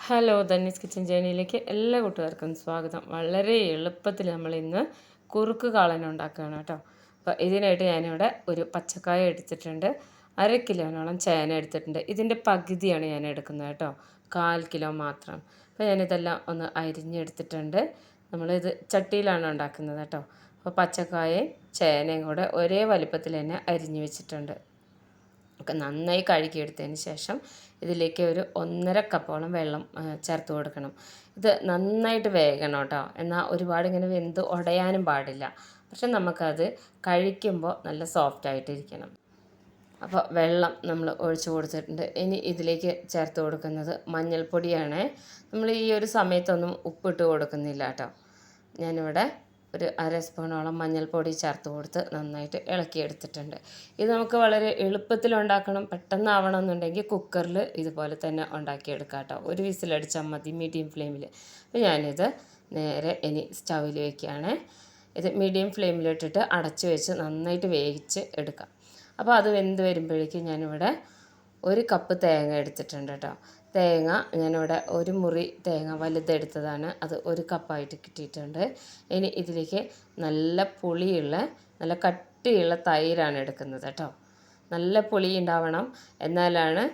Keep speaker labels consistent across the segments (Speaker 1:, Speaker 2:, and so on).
Speaker 1: Hello ധന്യസ് kitchen ജേണിയിലേക്ക് എല്ലാ കൂട്ടുകാർക്കും സ്വാഗതം. വളരെ എളുപ്പത്തിൽ നമ്മൾ ഇന്ന് കുറുക്ക് കാളൻ ഉണ്ടാക്കുകയാണ് കേട്ടോ. അപ്പോൾ ഇതിനായിട്ട് ഞാനിവിടെ ഒരു പച്ചക്കായ എടുത്തിട്ടുണ്ട്, 1/2 കിലോനോളം ചേന എടുത്തിട്ടുണ്ട്. ഇതിൻ്റെ പകുതിയാണ് ഞാൻ എടുക്കുന്നത് കേട്ടോ, 1/4 കിലോ മാത്രം. അപ്പോൾ ഞാനിതെല്ലാം ഒന്ന് അരിഞ്ഞെടുത്തിട്ടുണ്ട്. നമ്മളിത് ചട്ടിയിലാണ് ഉണ്ടാക്കുന്നത് കേട്ടോ. അപ്പോൾ പച്ചക്കായയും ചേനയും കൂടെ ഒരേ വലിപ്പത്തിൽ തന്നെ അരിഞ്ഞ് വെച്ചിട്ടുണ്ട്. ഒക്കെ നന്നായി കഴുകിയെടുത്തതിന് ശേഷം ഇതിലേക്ക് ഒരു 1.5 കപ്പോളം വെള്ളം ചേർത്ത് കൊടുക്കണം. ഇത് നന്നായിട്ട് വേകണം കേട്ടോ, എന്നാൽ ഒരുപാട് ഇങ്ങനെ വെന്ത് ഉടയാനും പാടില്ല. പക്ഷെ നമുക്കത് കഴിക്കുമ്പോൾ നല്ല സോഫ്റ്റ് ആയിട്ടിരിക്കണം. അപ്പോൾ വെള്ളം നമ്മൾ ഒഴിച്ച് കൊടുത്തിട്ടുണ്ട്. ഇനി ഇതിലേക്ക് ചേർത്ത് കൊടുക്കുന്നത് മഞ്ഞൾപ്പൊടിയാണ്. നമ്മൾ ഈ ഒരു സമയത്തൊന്നും ഉപ്പിട്ട് കൊടുക്കുന്നില്ല കേട്ടോ. ഞാനിവിടെ ഒരു 1/2 സ്പൂണോളം മഞ്ഞൾപ്പൊടി ചേർത്ത് കൊടുത്ത് നന്നായിട്ട് ഇളക്കിയെടുത്തിട്ടുണ്ട്. ഇത് നമുക്ക് വളരെ എളുപ്പത്തിൽ ഉണ്ടാക്കണം. പെട്ടെന്നാവണം എന്നുണ്ടെങ്കിൽ കുക്കറിൽ ഇതുപോലെ തന്നെ ഉണ്ടാക്കിയെടുക്കാം കേട്ടോ. ഒരു വിസിലടിച്ചാൽ മതി മീഡിയം ഫ്ലെയിമിൽ. അപ്പോൾ ഞാനിത് നേരെ ഇനി സ്റ്റൗവിൽ വയ്ക്കുകയാണ്. ഇത് മീഡിയം ഫ്ലെയിമിലിട്ടിട്ട് അടച്ച് വെച്ച് നന്നായിട്ട് വേവിച്ച് എടുക്കാം. അപ്പോൾ അത് വെന്ത് വരുമ്പോഴേക്കും ഞാനിവിടെ 1 കപ്പ് തേങ്ങ എടുത്തിട്ടുണ്ട് കേട്ടോ. തേങ്ങ ഞാനിവിടെ 1 മുറി തേങ്ങ വലുതെടുത്തതാണ്, അത് 1 കപ്പായിട്ട് കിട്ടിയിട്ടുണ്ട്. ഇനി ഇതിലേക്ക് നല്ല പുളിയുള്ള നല്ല കട്ടിയുള്ള തൈരാണ് എടുക്കുന്നത് കേട്ടോ. നല്ല പുളി ഉണ്ടാവണം, എന്നാലാണ്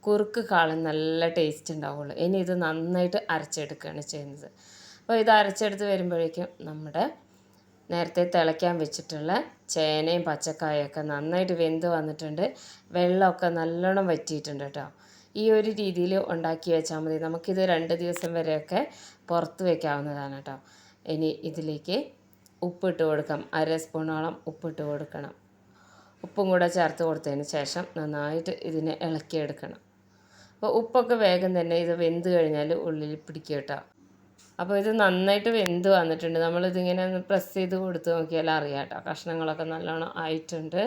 Speaker 1: കുറുക്ക് കാളൻ നല്ല ടേസ്റ്റ് ഉണ്ടാവുള്ളൂ. ഇനി ഇത് നന്നായിട്ട് അരച്ചെടുക്കുകയാണ് ചെയ്യുന്നത്. അപ്പോൾ ഇത് അരച്ചെടുത്ത് വരുമ്പോഴേക്കും നമ്മുടെ നേരത്തെ തിളയ്ക്കാൻ വെച്ചിട്ടുള്ള ചേനയും പച്ചക്കായൊക്കെ നന്നായിട്ട് വെന്ത് വന്നിട്ടുണ്ട്. വെള്ളമൊക്കെ നല്ലോണം വറ്റിയിട്ടുണ്ട് കേട്ടോ. ഈ ഒരു രീതിയിൽ ഉണ്ടാക്കി വെച്ചാൽ മതി. നമുക്കിത് 2 ദിവസം വരെയൊക്കെ പുറത്ത് വയ്ക്കാവുന്നതാണ് കേട്ടോ. ഇനി ഇതിലേക്ക് ഉപ്പിട്ട് കൊടുക്കാം. 1/2 സ്പൂണോളം ഉപ്പിട്ട് കൊടുക്കണം. ഉപ്പും കൂടെ ചേർത്ത് കൊടുത്തതിന് ശേഷം നന്നായിട്ട് ഇതിനെ ഇളക്കിയെടുക്കണം. അപ്പോൾ ഉപ്പൊക്കെ വേഗം തന്നെ ഇത് വെന്ത് കഴിഞ്ഞാൽ ഉള്ളിൽ പിടിക്കും കേട്ടോ. അപ്പോൾ ഇത് നന്നായിട്ട് വെന്ത് വന്നിട്ടുണ്ട്. നമ്മളിതിങ്ങനെ ഒന്ന് പ്രസ് ചെയ്ത് കൊടുത്ത് നോക്കിയാൽ അറിയാം കേട്ടോ, കഷ്ണങ്ങളൊക്കെ നല്ലോണം ആയിട്ടുണ്ട്.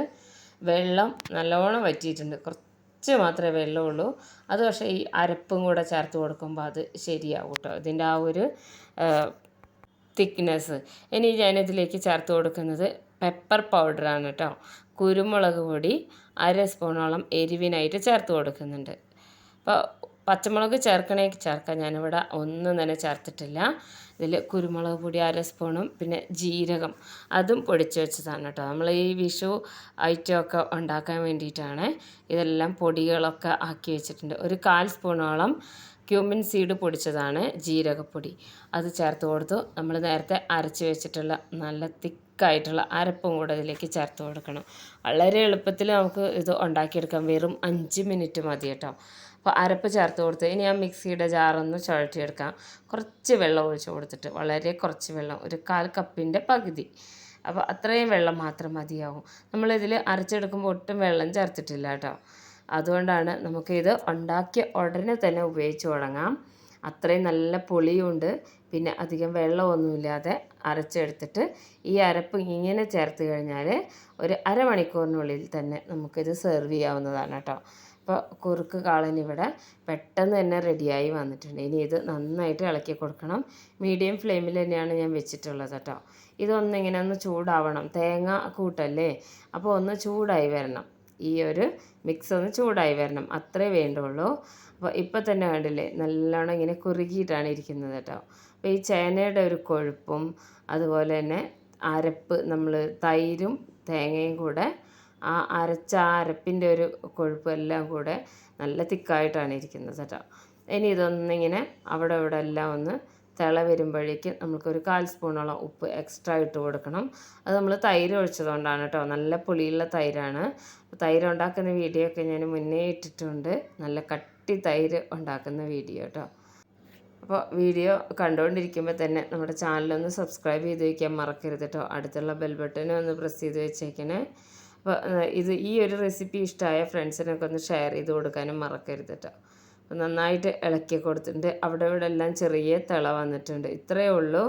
Speaker 1: വെള്ളം നല്ലോണം വറ്റിയിട്ടുണ്ട്, കുറച്ച് മാത്രമേ വെള്ളമുള്ളൂ. അത് പക്ഷേ ഈ അരപ്പും കൂടെ ചേർത്ത് കൊടുക്കുമ്പോൾ അത് ശരിയാവും കേട്ടോ, ഇതിൻ്റെ ആ ഒരു തിക്നെസ്. ഇനി ഞാനിതിലേക്ക് ചേർത്ത് കൊടുക്കുന്നത് പെപ്പർ പൗഡറാണ് കേട്ടോ. കുരുമുളക് പൊടി 1/2 സ്പൂണോളം എരിവിനായിട്ട് ചേർത്ത് കൊടുക്കുന്നുണ്ട്. അപ്പോൾ പച്ചമുളക് ചേർക്കാം, ഞാനിവിടെ ഒന്നും തന്നെ ചേർത്തിട്ടില്ല. ഇതിൽ കുരുമുളക് പൊടി 1/2 സ്പൂണും പിന്നെ ജീരകം അതും പൊടിച്ച് വെച്ചതാണ് കേട്ടോ. നമ്മൾ ഈ വിഷു ഐറ്റമൊക്കെ ഉണ്ടാക്കാൻ വേണ്ടിയിട്ടാണ് ഇതെല്ലാം പൊടികളൊക്കെ ആക്കി വെച്ചിട്ടുണ്ട്. ഒരു 1/4 സ്പൂണോളം ക്യൂമിൻ സീഡ് പൊടിച്ചതാണ്, ജീരകപ്പൊടി, അത് ചേർത്ത് കൊടുത്തു. നമ്മൾ നേരത്തെ അരച്ച് വെച്ചിട്ടുള്ള നല്ല തിക്കായിട്ടുള്ള അരപ്പും കൂടെ ഇതിലേക്ക് ചേർത്ത് കൊടുക്കണം. വളരെ എളുപ്പത്തിൽ നമുക്ക് ഇത് ഉണ്ടാക്കിയെടുക്കാം, വെറും 5 മിനിറ്റ് മതി കേട്ടോ. അപ്പോൾ അരപ്പ് ചേർത്ത് കൊടുത്ത് ഇനി ആ മിക്സിയുടെ ജാറൊന്ന് ചുഴറ്റിയെടുക്കാം. കുറച്ച് വെള്ളം ഒഴിച്ച് കൊടുത്തിട്ട്, വളരെ കുറച്ച് വെള്ളം, ഒരു 1/4 കപ്പിൻ്റെ പകുതി. അപ്പോൾ അത്രയും വെള്ളം മാത്രം മതിയാവും. നമ്മളിതിൽ അരച്ചെടുക്കുമ്പോൾ ഒട്ടും വെള്ളം ചേർത്തിട്ടില്ല കേട്ടോ. അതുകൊണ്ടാണ് നമുക്കിത് ഉണ്ടാക്കിയ ഉടനെ തന്നെ ഉപയോഗിച്ച് തുടങ്ങാം. അത്രയും നല്ല പുളിയുണ്ട്, പിന്നെ അധികം വെള്ളമൊന്നുമില്ലാതെ അരച്ചെടുത്തിട്ട് ഈ അരപ്പ് ഇങ്ങനെ ചേർത്ത് കഴിഞ്ഞാൽ ഒരു അരമണിക്കൂറിനുള്ളിൽ തന്നെ നമുക്കിത് സെർവ് ചെയ്യാവുന്നതാണ് കേട്ടോ. അപ്പോൾ കുറുക്ക് കാളൻ ഇവിടെ പെട്ടെന്ന് തന്നെ റെഡിയായി വന്നിട്ടുണ്ട്. ഇനി ഇത് നന്നായിട്ട് ഇളക്കി കൊടുക്കണം. മീഡിയം ഫ്ലെയിമിൽ തന്നെയാണ് ഞാൻ വെച്ചിട്ടുള്ളത് കേട്ടോ. ഇതൊന്നിങ്ങനെ ഒന്ന് ചൂടാവണം, തേങ്ങ കൂട്ടല്ലേ, അപ്പോൾ ഒന്ന് ചൂടായി വരണം. ഈ ഒരു മിക്സ് ഒന്ന് ചൂടായി വരണം, അത്രേ വേണ്ടുള്ളൂ. അപ്പോൾ ഇപ്പം തന്നെ കണ്ടില്ലേ, നല്ലോണം ഇങ്ങനെ കുറുകിയിട്ടാണ് ഇരിക്കുന്നത് കേട്ടോ. അപ്പോൾ ഈ ചേനയുടെ ഒരു കൊഴുപ്പും അതുപോലെ തന്നെ അരപ്പ്, നമ്മൾ തൈരും തേങ്ങയും കൂടെ ആ അരച്ച അരപ്പിൻ്റെ ഒരു കൊഴുപ്പും എല്ലാം കൂടെ നല്ല തിക്കായിട്ടാണ് ഇരിക്കുന്നത് കേട്ടോ. ഇനി ഇതൊന്നിങ്ങനെ അവിടെ ഇവിടെ എല്ലാം ഒന്ന് തിള വരുമ്പോഴേക്കും നമുക്കൊരു 1/4 സ്പൂണോളം ഉപ്പ് എക്സ്ട്രാ ഇട്ട് കൊടുക്കണം. അത് നമ്മൾ തൈര് ഒഴിച്ചതുകൊണ്ടാണ് കേട്ടോ, നല്ല പുളിയുള്ള തൈരാണ്. തൈര് ഉണ്ടാക്കുന്ന വീഡിയോ ഒക്കെ ഞാൻ മുന്നേ ഇട്ടിട്ടുണ്ട്, നല്ല കട്ടി തൈര് ഉണ്ടാക്കുന്ന വീഡിയോ കേട്ടോ. അപ്പോൾ വീഡിയോ കണ്ടുകൊണ്ടിരിക്കുമ്പോൾ തന്നെ നമ്മുടെ ചാനലൊന്ന് സബ്സ്ക്രൈബ് ചെയ്ത് വയ്ക്കാൻ മറക്കരുത് കേട്ടോ. അടുത്തുള്ള ബെൽ ബട്ടനെ ഒന്ന് പ്രസ് ചെയ്ത് വെച്ചേക്കണേ. അപ്പോൾ ഈ ഒരു റെസിപ്പി ഇഷ്ടമായ ഫ്രണ്ട്സിനൊക്കെ ഒന്ന് ഷെയർ ചെയ്ത് കൊടുക്കാനും മറക്കരുത് കേട്ടോ. അപ്പോൾ നന്നായിട്ട് ഇളക്കി കൊടുത്തിട്ടുണ്ട്. അവിടെ ഇവിടെ എല്ലാം ചെറിയ തിള വന്നിട്ടുണ്ട്, ഇത്രയേ ഉള്ളൂ.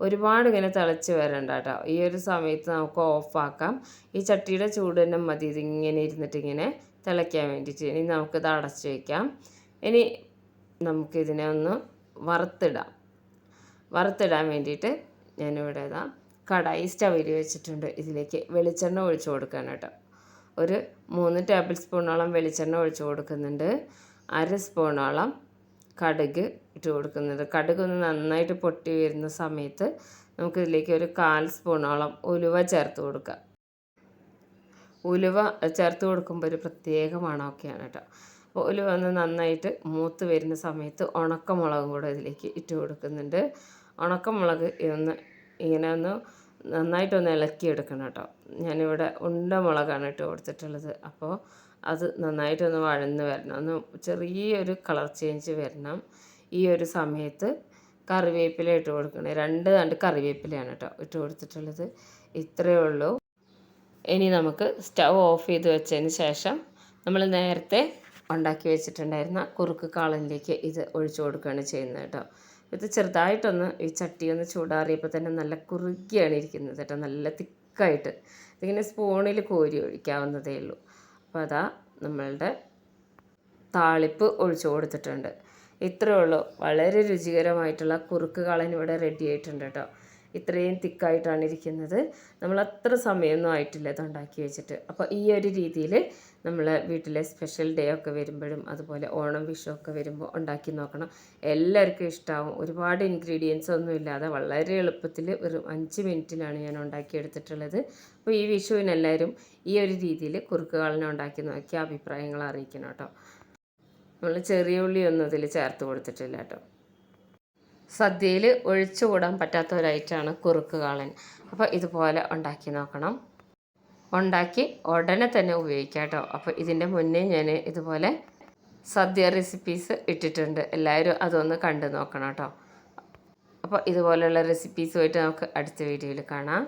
Speaker 1: ഒരുപാട് ഇങ്ങനെ തിളച്ച് വരണ്ട കേട്ടോ. ഈ ഒരു സമയത്ത് നമുക്ക് ഓഫാക്കാം. ഈ ചട്ടിയുടെ ചൂട് തന്നെ മതി ഇതിങ്ങനെ ഇരുന്നിട്ടിങ്ങനെ തിളയ്ക്കാൻ വേണ്ടിയിട്ട്. ഇനി നമുക്കിത് അടച്ച് വയ്ക്കാം. ഇനി നമുക്കിതിനെ ഒന്ന് വറുത്തിടാൻ വേണ്ടിയിട്ട് ഞാനിവിടെ കടായി സ്റ്റവിൽ വെച്ചിട്ടുണ്ട്. ഇതിലേക്ക് വെളിച്ചെണ്ണ ഒഴിച്ച് കൊടുക്കണം കേട്ടോ. ഒരു 3 ടേബിൾ സ്പൂണോളം വെളിച്ചെണ്ണ ഒഴിച്ച് കൊടുക്കുന്നുണ്ട്. 1/2 സ്പൂണോളം കടുക് ഇട്ട് കൊടുക്കുന്നത്. കടുക് ഒന്ന് നന്നായിട്ട് പൊട്ടി വരുന്ന സമയത്ത് നമുക്കിതിലേക്ക് ഒരു 1/4 സ്പൂണോളം ഉലുവ ചേർത്ത് കൊടുക്കുക. ഉലുവ ചേർത്ത് കൊടുക്കുമ്പോൾ ഒരു പ്രത്യേക മണമൊക്കെയാണ് കേട്ടോ. അപ്പോൾ ഉലുവ ഒന്ന് നന്നായിട്ട് മൂത്ത് വരുന്ന സമയത്ത് ഉണക്കമുളകും കൂടെ ഇതിലേക്ക് ഇട്ട് കൊടുക്കുന്നുണ്ട്. ഉണക്കമുളക് ഇങ്ങനെ ഒന്ന് നന്നായിട്ടൊന്ന് ഇളക്കിയെടുക്കണം കേട്ടോ. ഞാനിവിടെ ഉണ്ടമുളകാണ് ഇട്ട് കൊടുത്തിട്ടുള്ളത്. അപ്പോൾ അത് നന്നായിട്ടൊന്ന് വഴന്ന് വരണം, ഒന്ന് ചെറിയൊരു കളർ ചേഞ്ച് വരണം. ഈ ഒരു സമയത്ത് കറിവേപ്പില ഇട്ട് കൊടുക്കണേ. 2 തണ്ട് കറിവേപ്പിലയാണ് കേട്ടോ ഇട്ട് കൊടുത്തിട്ടുള്ളത്. ഇത്രയേ ഉള്ളൂ. ഇനി നമുക്ക് സ്റ്റവ് ഓഫ് ചെയ്ത് വെച്ചതിന് ശേഷം നമ്മൾ നേരത്തെ ഉണ്ടാക്കി വെച്ചിട്ടുണ്ടായിരുന്ന കുറുക്ക് കാളനിലേക്ക് ഇത് ഒഴിച്ചു കൊടുക്കുകയാണ് ചെയ്യുന്നത് കേട്ടോ. ഇത് ചെറുതായിട്ടൊന്ന് ഈ ചട്ടി ഒന്ന് ചൂടാറിയപ്പോൾ തന്നെ നല്ല കുറുകിയാണ് ഇരിക്കുന്നത് കേട്ടോ, നല്ല തിക്കായിട്ട്. ഇതിങ്ങനെ സ്പൂണിൽ കോരി ഒഴിക്കാവുന്നതേ ഉള്ളൂ. അപ്പോൾ അതാ നമ്മളുടെ താളിപ്പ് ഒഴിച്ചു കൊടുത്തിട്ടുണ്ട്. ഇത്രയേ ഉള്ളൂ. വളരെ രുചികരമായിട്ടുള്ള കുറുക്ക് കാളൻ ഇവിടെ റെഡി ആയിട്ടുണ്ട് കേട്ടോ. ഇത്രയും തിക്കായിട്ടാണ് ഇരിക്കുന്നത്. നമ്മൾ അത്ര സമയമൊന്നും ആയിട്ടില്ല ഇത് ഉണ്ടാക്കി വെച്ചിട്ട്. അപ്പോൾ ഈ ഒരു രീതിയിൽ നമ്മൾ വീട്ടിലെ സ്പെഷ്യൽ ഡേ ഒക്കെ വരുമ്പോഴും അതുപോലെ ഓണം വിഷു ഒക്കെ വരുമ്പോൾ ഉണ്ടാക്കി നോക്കണം. എല്ലാവർക്കും ഇഷ്ടമാവും. ഒരുപാട് ഇൻഗ്രീഡിയൻസ് ഒന്നും ഇല്ലാതെ വളരെ എളുപ്പത്തിൽ വെറും 5 മിനിറ്റിലാണ് ഞാൻ ഉണ്ടാക്കിയെടുത്തിട്ടുള്ളത്. അപ്പോൾ ഈ വിഷുവിന് എല്ലാവരും ഈ ഒരു രീതിയിൽ കുറുക്ക് കാളൻ ഉണ്ടാക്കി നോക്കി അഭിപ്രായങ്ങൾ അറിയിക്കണം കേട്ടോ. നമ്മൾ ചെറിയ ഉള്ളിയൊന്നും ഇതിൽ ചേർത്ത് കൊടുത്തിട്ടില്ല കേട്ടോ. സദ്യയിൽ ഒഴിച്ചുകൂടാൻ പറ്റാത്ത ഒരു ഐറ്റമാണ് കുറുക്ക് കാളൻ. അപ്പോൾ ഇതുപോലെ ഉണ്ടാക്കി നോക്കണം. ഉണ്ടാക്കി ഉടനെ തന്നെ ഉപയോഗിക്കാം കേട്ടോ. അപ്പോൾ ഇതിൻ്റെ മുന്നേ ഞാൻ ഇതുപോലെ സദ്യ റെസിപ്പീസ് ഇട്ടിട്ടുണ്ട്. എല്ലാവരും അതൊന്ന് കണ്ടു നോക്കണം കേട്ടോ. അപ്പോൾ ഇതുപോലെയുള്ള റെസിപ്പീസുമായിട്ട് നമുക്ക് അടുത്ത വീഡിയോയിൽ കാണാം.